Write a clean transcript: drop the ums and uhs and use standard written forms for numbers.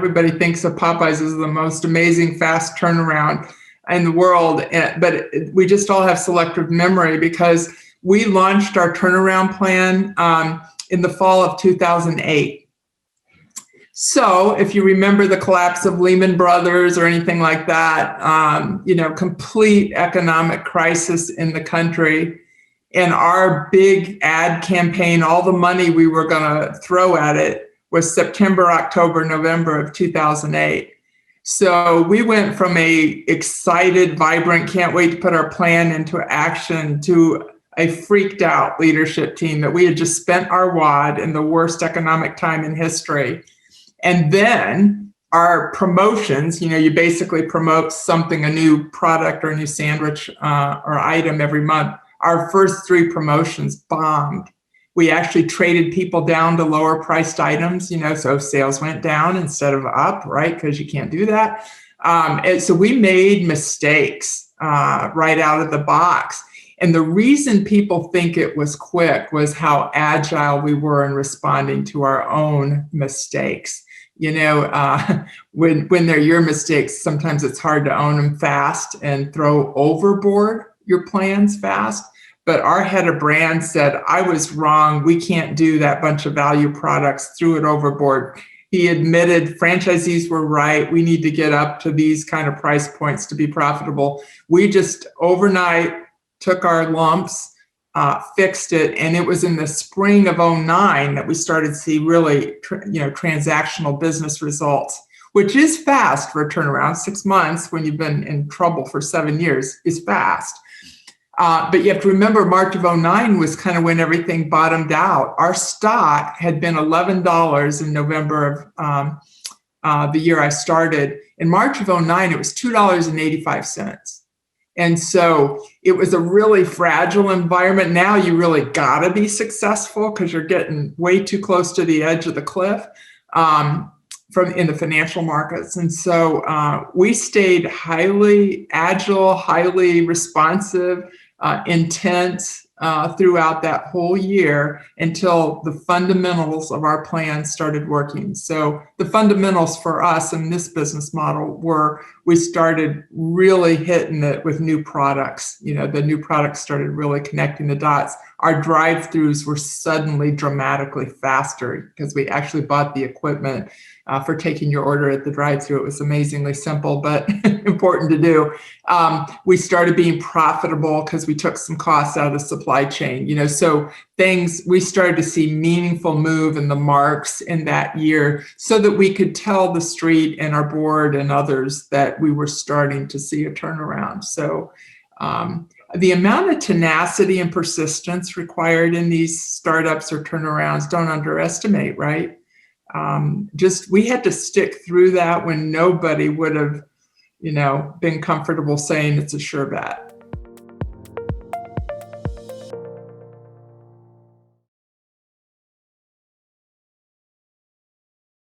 everybody thinks of Popeyes as the most amazing fast turnaround in the world, but we just all have selective memory because we launched our turnaround plan in the fall of 2008. So if you remember the collapse of Lehman Brothers or anything like that, complete economic crisis in the country, and our big ad campaign, all the money we were going to throw at it was September, October, November of 2008. So we went from a excited, vibrant, can't wait to put our plan into action to a freaked out leadership team that we had just spent our wad in the worst economic time in history. And then our promotions, you basically promote something, a new product or a new sandwich or item every month. Our first 3 promotions bombed. We actually traded people down to lower priced items, so sales went down instead of up, right? Because you can't do that. And so we made mistakes right out of the box. And the reason people think it was quick was how agile we were in responding to our own mistakes. When they're your mistakes, sometimes it's hard to own them fast and throw overboard your plans fast. But our head of brand said, I was wrong. We can't do that bunch of value products, threw it overboard. He admitted franchisees were right. We need to get up to these kind of price points to be profitable. We just overnight took our lumps, fixed it. And it was in the spring of 2009 that we started to see really, transactional business results, which is fast for a turnaround. 6 months when you've been in trouble for 7 years is fast. But you have to remember March of 2009 was kind of when everything bottomed out. Our stock had been $11 in November of the year I started. In March of 2009, it was $2.85. And so it was a really fragile environment. Now you really got to be successful because you're getting way too close to the edge of the cliff in the financial markets. And so we stayed highly agile, highly responsive, intense throughout that whole year until the fundamentals of our plan started working. So the fundamentals for us in this business model were we started really hitting it with new products. The new products started really connecting the dots. Our drive-throughs were suddenly dramatically faster because we actually bought the equipment for taking your order at the drive-thru. It was amazingly simple, but important to do. We started being profitable because we took some costs out of the supply chain. So we started to see meaningful move in the marks in that year so that we could tell the street and our board and others that we were starting to see a turnaround. So the amount of tenacity and persistence required in these startups or turnarounds, don't underestimate, right? We had to stick through that when nobody would have, been comfortable saying it's a sure bet.